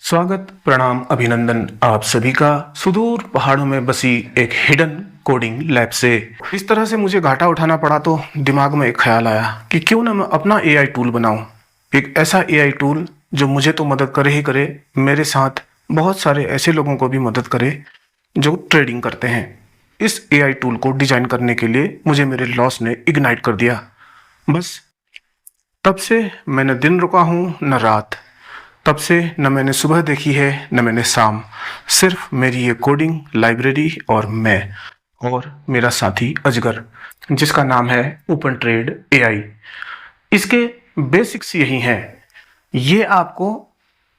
स्वागत, प्रणाम, अभिनंदन आप सभी का सुदूर पहाड़ों में बसी एक हिडन कोडिंग लैब से। इस तरह से मुझे घाटा उठाना पड़ा तो दिमाग में एक ख्याल आया कि क्यों ना मैं अपना एआई टूल बनाऊं। एक ऐसा एआई टूल जो मुझे तो मदद करे ही करे, मेरे साथ बहुत सारे ऐसे लोगों को भी मदद करे जो ट्रेडिंग करते हैं। इस एआई टूल को डिजाइन करने के लिए मुझे मेरे लॉस ने इग्नाइट कर दिया। बस तब से मैंने दिन रुका हूँ न रात। तब से न मैंने सुबह देखी है न मैंने शाम। सिर्फ मेरी ये कोडिंग लाइब्रेरी और मैं और मेरा साथी अजगर, जिसका नाम है ओपन ट्रेड एआई। इसके बेसिक्स यही हैं। ये आपको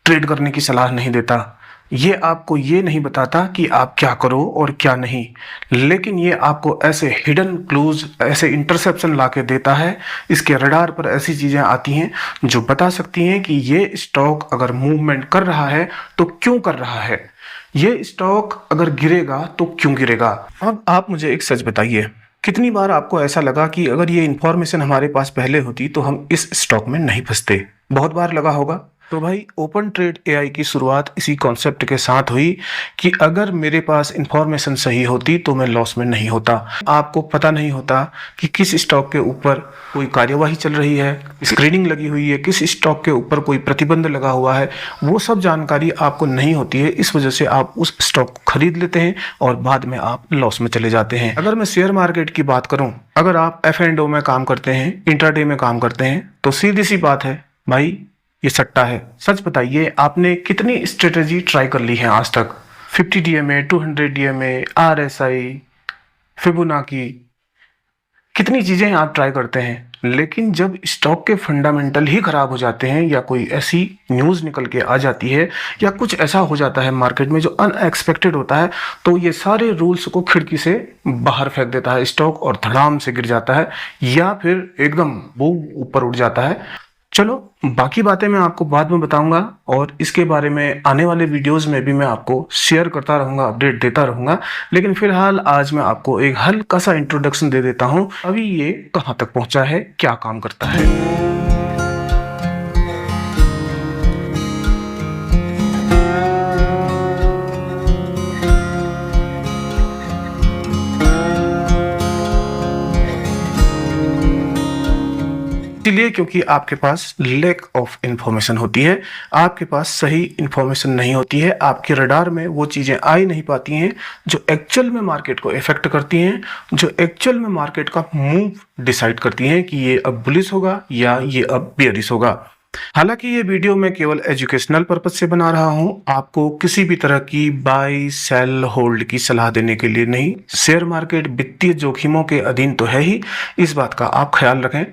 ट्रेड करने की सलाह नहीं देता, ये आपको ये नहीं बताता कि आप क्या करो और क्या नहीं, लेकिन ये आपको ऐसे हिडन क्लूज, ऐसे इंटरसेप्शन ला के देता है। इसके रडार पर ऐसी चीज़ें आती हैं जो बता सकती हैं कि ये स्टॉक अगर मूवमेंट कर रहा है तो क्यों कर रहा है, ये स्टॉक अगर गिरेगा तो क्यों गिरेगा। अब आप मुझे एक सच बताइए, कितनी बार आपको ऐसा लगा कि अगर ये इन्फॉर्मेशन हमारे पास पहले होती तो हम इस स्टॉक में नहीं फंसते? बहुत बार लगा होगा। तो भाई, ओपन ट्रेड एआई की शुरुआत इसी कॉन्सेप्ट के साथ हुई कि अगर मेरे पास इंफॉर्मेशन सही होती तो मैं लॉस में नहीं होता। आपको पता नहीं होता कि किस स्टॉक के ऊपर कोई कार्यवाही चल रही है, स्क्रीनिंग लगी हुई है, किस स्टॉक के ऊपर कोई प्रतिबंध लगा हुआ है, वो सब जानकारी आपको नहीं होती है। इस वजह से आप उस स्टॉक को खरीद लेते हैं और बाद में आप लॉस में चले जाते हैं। अगर मैं शेयर मार्केट की बात करूं, अगर आप F&O में काम करते हैं, इंट्राडे में काम करते हैं, तो सीधी सी बात है भाई, ये सट्टा है। सच बताइए, आपने कितनी स्ट्रेटेजी ट्राई कर ली है आज तक? 50 DMA, 200 DMA, RSI, फिबोनाची, कितनी चीजें आप ट्राई करते हैं, लेकिन जब स्टॉक के फंडामेंटल ही खराब हो जाते हैं या कोई ऐसी न्यूज निकल के आ जाती है या कुछ ऐसा हो जाता है मार्केट में जो अनएक्सपेक्टेड होता है, तो ये सारे रूल्स को खिड़की से बाहर फेंक देता है स्टॉक और धड़ाम से गिर जाता है या फिर एकदम बूम ऊपर उठ जाता है। चलो, बाकी बातें मैं आपको बाद में बताऊंगा और इसके बारे में आने वाले वीडियोस में भी मैं आपको शेयर करता रहूंगा, अपडेट देता रहूंगा। लेकिन फिलहाल आज मैं आपको एक हल्का सा इंट्रोडक्शन दे देता हूं, अभी ये कहां तक पहुंचा है, क्या काम करता है। इसलिए क्योंकि आपके पास लैक ऑफ इंफॉर्मेशन होती है, आपके पास सही इंफॉर्मेशन नहीं होती है, आपके रडार में वो चीज़ें आ ही नहीं पाती हैं जो एक्चुअल में मार्केट को इफेक्ट करती हैं, जो एक्चुअल में मार्केट का मूव डिसाइड करती हैं कि ये अब बुलिश होगा या ये अब बेयरिश होगा। हालांकि ये वीडियो मैं केवल एजुकेशनल पर्पज से बना रहा हूं, आपको किसी भी तरह की बाय सेल होल्ड की सलाह देने के लिए नहीं। शेयर मार्केट वित्तीय जोखिमों के अधीन तो है ही, इस बात का आप ख्याल रखें।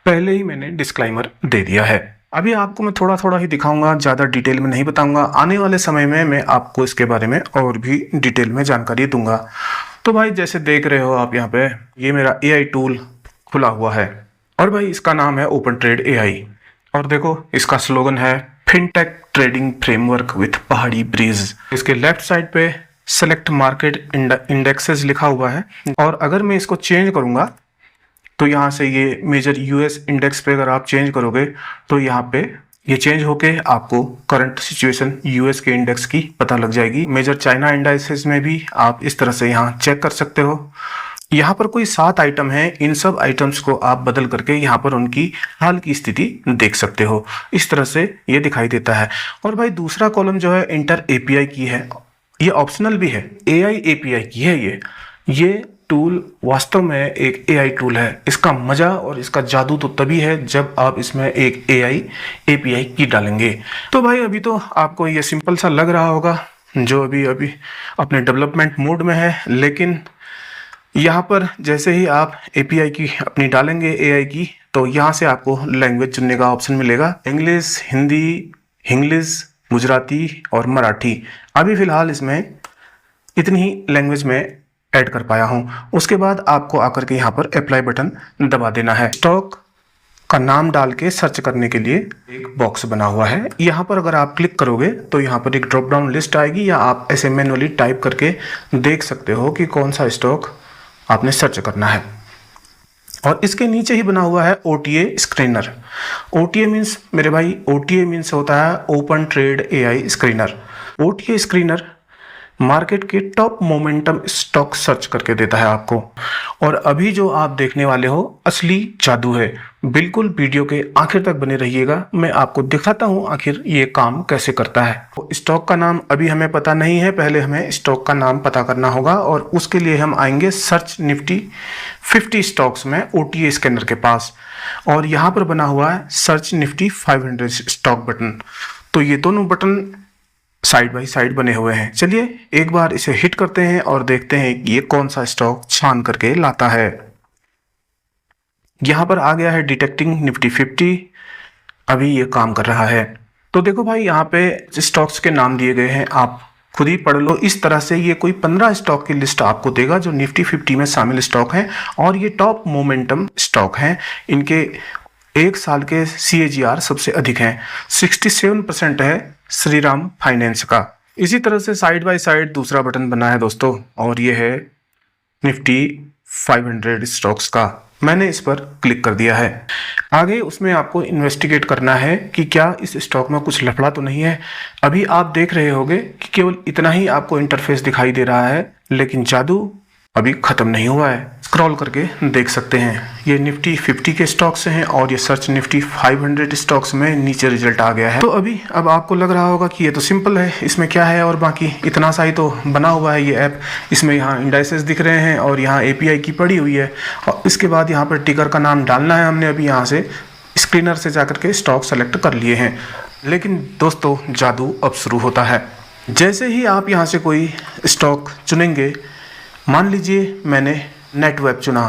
पहले ही मैंने डिस्क्लाइमर दे दिया है। अभी आपको मैं थोड़ा थोड़ा ही दिखाऊंगा, ज़्यादा डिटेल में नहीं बताऊंगा। आने वाले समय में मैं आपको इसके बारे में और भी डिटेल में जानकारी दूंगा। तो भाई, जैसे देख रहे हो आप यहाँ पे, ये मेरा एआई टूल खुला हुआ है और भाई इसका नाम है ओपन ट्रेड एआई। और देखो, इसका स्लोगन है फिनटेक ट्रेडिंग फ्रेमवर्क विथ पहाड़ी ब्रीज। इसके लेफ्ट साइड पे सेलेक्ट मार्केट इंडेक्सेस लिखा हुआ है और अगर मैं इसको चेंज करूंगा तो यहाँ से ये मेजर यूएस इंडेक्स पे अगर आप चेंज करोगे तो यहाँ पे ये चेंज होके आपको करंट सिचुएशन यूएस के इंडेक्स की पता लग जाएगी। मेजर चाइना इंडाइसेस में भी आप इस तरह से यहाँ चेक कर सकते हो। यहाँ पर कोई 7 आइटम हैं, इन सब आइटम्स को आप बदल करके यहाँ पर उनकी हाल की स्थिति देख सकते हो। इस तरह से ये दिखाई देता है। और भाई दूसरा कॉलम जो है इंटर एपीआई की है, ये ऑप्शनल भी है, एआई एपीआई की है। ये टूल वास्तव में एक एआई टूल है। इसका मजा और इसका जादू तो तभी है जब आप इसमें एक एआई एपीआई की डालेंगे। तो भाई अभी तो आपको ये सिंपल सा लग रहा होगा, जो अभी अपने डेवलपमेंट मोड में है, लेकिन यहाँ पर जैसे ही आप एपीआई की अपनी डालेंगे एआई की, तो यहाँ से आपको लैंग्वेज चुनने का ऑप्शन मिलेगा। इंग्लिश, हिंदी, इंग्लिश, गुजराती और मराठी। अभी फिलहाल इसमें इतनी ही लैंग्वेज में ऐड कर पाया हूँ। उसके बाद आपको आकर के यहाँ पर अप्लाई बटन दबा देना है। स्टॉक का नाम डाल के सर्च करने के लिए एक बॉक्स बना हुआ है। यहाँ पर अगर आप क्लिक करोगे तो यहाँ पर एक ड्रॉप डाउन लिस्ट आएगी, या आप ऐसे मैनुअली टाइप करके देख सकते हो कि कौन सा स्टॉक आपने सर्च करना है। और इसके नीचे ही बना हुआ है OTA स्क्रीनर। OTA मीन्स मेरे भाई, OTA मीन्स होता है open trade AI screener. OTA screener market के टॉप मोमेंटम स्टॉक सर्च करके देता है आपको। और अभी जो आप देखने वाले हो असली जादू है। बिल्कुल वीडियो के आखिर तक बने रहिएगा, मैं आपको दिखाता हूँ आखिर ये काम कैसे करता है। तो स्टॉक का नाम अभी हमें पता नहीं है, पहले हमें स्टॉक का नाम पता करना होगा और उसके लिए हम आएंगे सर्च निफ्टी 50 स्टॉक्स में OTA स्कैनर के पास, और यहाँ पर बना हुआ है सर्च निफ्टी 500 स्टॉक बटन। तो ये दोनों बटन साइड बाय साइड बने हुए हैं। चलिए एक बार इसे हिट करते हैं और देखते हैं कि ये कौन सा स्टॉक छान करके लाता है। यहां पर आ गया है डिटेक्टिंग निफ्टी 50, अभी ये काम कर रहा है। तो देखो भाई, यहाँ पे स्टॉक्स के नाम दिए गए हैं, आप खुद ही पढ़ लो। इस तरह से ये कोई 15 स्टॉक की लिस्ट आपको देगा जो निफ्टी 50 में शामिल स्टॉक हैं, और ये टॉप मोमेंटम स्टॉक हैं। इनके एक साल के CAGR सबसे अधिक हैं, 67% है श्रीराम फाइनेंस का। इसी तरह से साइड बाय साइड दूसरा बटन बना है दोस्तों, और ये है निफ्टी 500 स्टॉक्स का। मैंने इस पर क्लिक कर दिया है। आगे उसमें आपको इन्वेस्टिगेट करना है कि क्या इस स्टॉक में कुछ लफड़ा तो नहीं है। अभी आप देख रहे होंगे कि केवल इतना ही आपको इंटरफेस दिखाई दे रहा है, लेकिन जादू अभी खत्म नहीं हुआ है। स्क्रॉल करके देख सकते हैं, ये निफ्टी 50 के स्टॉक्स हैं और ये सर्च निफ्टी 500 स्टॉक्स में नीचे रिजल्ट आ गया है। तो अब आपको लग रहा होगा कि ये तो सिंपल है, इसमें क्या है और बाकी इतना सा ही तो बना हुआ है ये ऐप। इसमें यहाँ इंडाइसेस दिख रहे हैं और यहाँ API की पड़ी हुई है, और इसके बाद यहाँ पर टिकर का नाम डालना है। हमने अभी यहाँ से स्क्रीनर से जाकर के स्टॉक सेलेक्ट कर लिए हैं। लेकिन दोस्तों जादू अब शुरू होता है। जैसे ही आप यहाँ से कोई स्टॉक चुनेंगे, मान लीजिए मैंने नेटवेब चुना,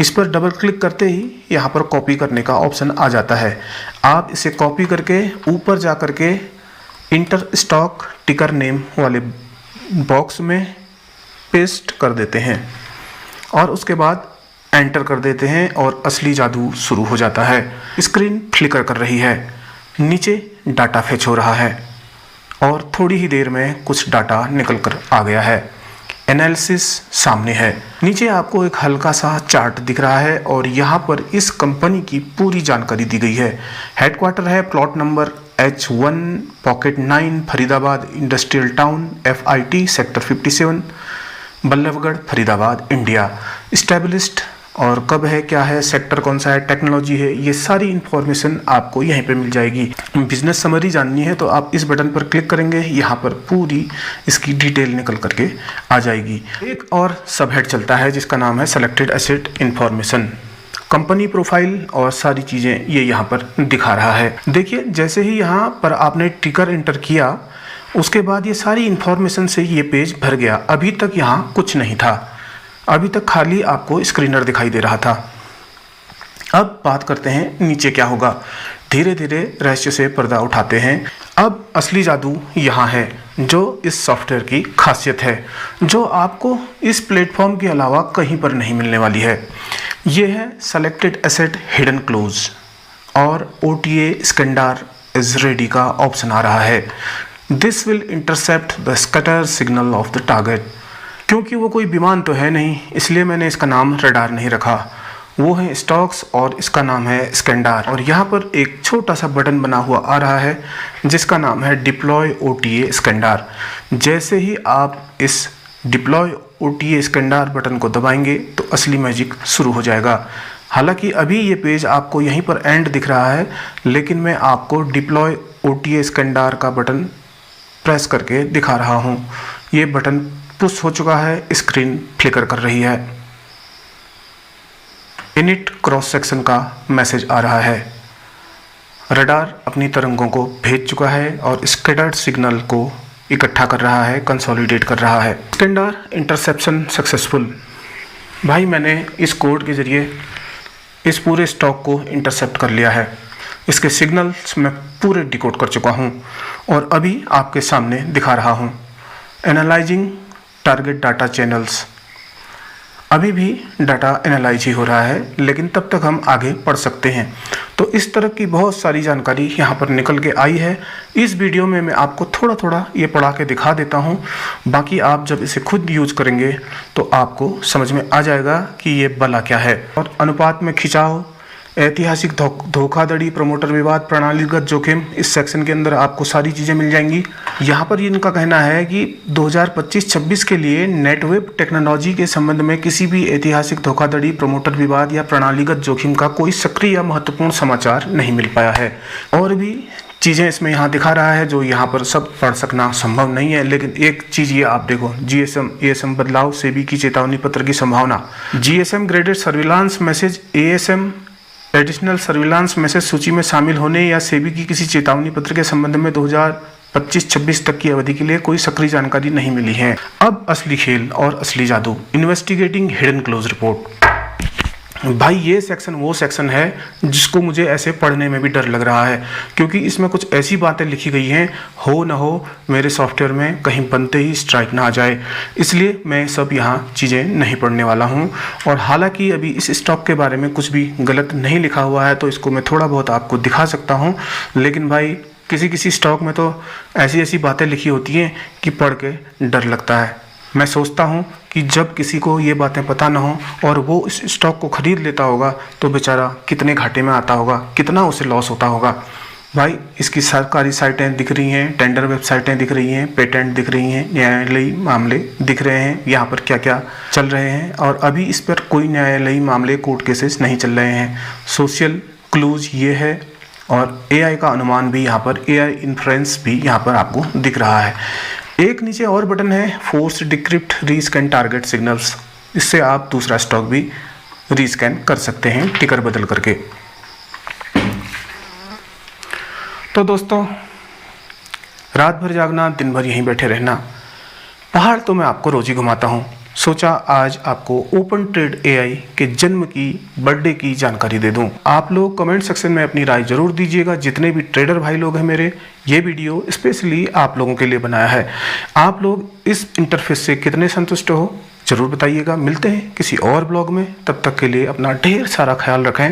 इस पर डबल क्लिक करते ही यहाँ पर कॉपी करने का ऑप्शन आ जाता है। आप इसे कॉपी करके ऊपर जा कर के इंटर स्टॉक टिकर नेम वाले बॉक्स में पेस्ट कर देते हैं और उसके बाद एंटर कर देते हैं और असली जादू शुरू हो जाता है। स्क्रीन फ्लिकर कर रही है, नीचे डाटा फेच हो रहा है और थोड़ी ही देर में कुछ डाटा निकल कर आ गया है। एनालिसिस सामने है, नीचे आपको एक हल्का सा चार्ट दिख रहा है और यहाँ पर इस कंपनी की पूरी जानकारी दी गई है। हेडक्वार्टर है plot number H1 pocket 9 Faridabad industrial town FIT sector 57 Ballabhgarh Faridabad India. Established और कब है, क्या है, सेक्टर कौन सा है, टेक्नोलॉजी है, ये सारी इन्फॉर्मेशन आपको यहीं पे मिल जाएगी। बिजनेस समरी जाननी है तो आप इस बटन पर क्लिक करेंगे, यहाँ पर पूरी इसकी डिटेल निकल करके आ जाएगी। एक और सब हेड चलता है जिसका नाम है selected asset information, company profile और सारी चीज़ें ये यहाँ पर दिखा रहा है। देखिए जैसे ही यहाँ पर आपने टिकर एंटर किया, उसके बाद ये सारी इन्फॉर्मेशन से ये पेज भर गया। अभी तक यहाँ कुछ नहीं था, अभी तक खाली आपको स्क्रीनर दिखाई दे रहा था। अब बात करते हैं नीचे क्या होगा। धीरे धीरे रहस्य से पर्दा उठाते हैं। अब असली जादू यहाँ है, जो इस सॉफ्टवेयर की खासियत है, जो आपको इस प्लेटफॉर्म के अलावा कहीं पर नहीं मिलने वाली है। ये है सेलेक्टेड एसेट हिडन क्लोज और OTA स्कैनर इज रेडी का ऑप्शन आ रहा है। This will intercept the scatter signal of the target. क्योंकि वो कोई विमान तो है नहीं, इसलिए मैंने इसका नाम रडार नहीं रखा। वो है स्टॉक्स और इसका नाम है स्कैनर। और यहाँ पर एक छोटा सा बटन बना हुआ आ रहा है जिसका नाम है डिप्लॉय OTA स्कैनर। जैसे ही आप इस डिप्लॉय OTA स्कैनर बटन को दबाएंगे तो असली मैजिक शुरू हो जाएगा। हालांकि अभी ये पेज आपको यहीं पर एंड दिख रहा है, लेकिन मैं आपको डिप्लॉय OTA स्कैनर का बटन प्रेस करके दिखा रहा हूँ। ये बटन पुश हो चुका है, स्क्रीन फ्लिकर कर रही है। इनिट क्रॉस सेक्शन का मैसेज आ रहा है। रडार अपनी तरंगों को भेज चुका है और स्कैटर्ड सिग्नल को इकट्ठा कर रहा है, कंसोलिडेट कर रहा है। Scanner interception successful. भाई मैंने इस कोड के जरिए इस पूरे स्टॉक को इंटरसेप्ट कर लिया है। इसके सिग्नल्स मैं पूरे डिकोड कर चुका हूँ और अभी आपके सामने दिखा रहा हूँ। Analysing target data channels. अभी भी डाटा एनालाइज ही हो रहा है, लेकिन तब तक हम आगे पढ़ सकते हैं। तो इस तरह की बहुत सारी जानकारी यहाँ पर निकल के आई है। इस वीडियो में मैं आपको थोड़ा थोड़ा ये पढ़ा के दिखा देता हूँ, बाकी आप जब इसे खुद यूज करेंगे तो आपको समझ में आ जाएगा कि ये भला क्या है। और अनुपात में खिंचाव, ऐतिहासिक धोखाधड़ी, प्रमोटर विवाद, प्रणालीगत जोखिम, इस सेक्शन के अंदर आपको सारी चीज़ें मिल जाएंगी। यहाँ पर इनका कहना है कि 2025-26 के लिए नेटवेब टेक्नोलॉजी के संबंध में किसी भी ऐतिहासिक धोखाधड़ी, प्रमोटर विवाद या प्रणालीगत जोखिम का कोई सक्रिय या महत्वपूर्ण समाचार नहीं मिल पाया है। और भी चीज़ें इसमें यहाँ दिखा रहा है जो यहाँ पर सब पढ़ सकना संभव नहीं है, लेकिन एक चीज़ ये आप देखो, जीएसएम एएसएम बदलाव, सेबी की चेतावनी पत्र की संभावना, GSM graded surveillance message, ASM additional surveillance message सूची में शामिल होने या सेबी की किसी चेतावनी पत्र के संबंध में 2025-26 तक की अवधि के लिए कोई सक्रिय जानकारी नहीं मिली है। अब असली खेल और असली जादू, इन्वेस्टिगेटिंग हिडन क्लोज रिपोर्ट। भाई ये सेक्शन वो सेक्शन है जिसको मुझे ऐसे पढ़ने में भी डर लग रहा है, क्योंकि इसमें कुछ ऐसी बातें लिखी गई हैं, हो न हो मेरे सॉफ्टवेयर में कहीं बनते ही स्ट्राइक ना आ जाए, इसलिए मैं सब यहाँ चीज़ें नहीं पढ़ने वाला हूँ। और हालांकि अभी इस स्टॉक के बारे में कुछ भी गलत नहीं लिखा हुआ है, तो इसको मैं थोड़ा बहुत आपको दिखा सकता हूँ, लेकिन भाई किसी किसी स्टॉक में तो ऐसी ऐसी बातें लिखी होती हैं कि पढ़ के डर लगता है। मैं सोचता हूँ कि जब किसी को ये बातें पता ना हो और वो इस स्टॉक को ख़रीद लेता होगा तो बेचारा कितने घाटे में आता होगा, कितना उसे लॉस होता होगा। भाई इसकी सरकारी साइटें दिख रही हैं, टेंडर वेबसाइटें दिख रही हैं, पेटेंट दिख रही हैं, न्यायालयी मामले दिख रहे हैं, यहाँ पर क्या क्या चल रहे हैं, और अभी इस पर कोई न्यायालयी मामले, कोर्ट केसेस नहीं चल रहे हैं। सोशल क्लूज ये है, और एआई का अनुमान भी यहाँ पर, एआई इन्फ्लुएंस भी यहाँ पर आपको दिख रहा है। एक नीचे और बटन है, force decrypt rescan target signals, इससे आप दूसरा स्टॉक भी रीस्कैन कर सकते हैं टिकर बदल करके। तो दोस्तों, रात भर जागना, दिन भर यहीं बैठे रहना, पहाड़ तो मैं आपको रोज ही घुमाता हूँ। सोचा आज आपको ओपन ट्रेड एआई के जन्म की, बर्थडे की जानकारी दे दूं। आप लोग कमेंट सेक्शन में अपनी राय जरूर दीजिएगा। जितने भी ट्रेडर भाई लोग हैं मेरे, ये वीडियो स्पेशली आप लोगों के लिए बनाया है। आप लोग इस इंटरफेस से कितने संतुष्ट हो जरूर बताइएगा। मिलते हैं किसी और ब्लॉग में, तब तक के लिए अपना ढेर सारा ख्याल रखें।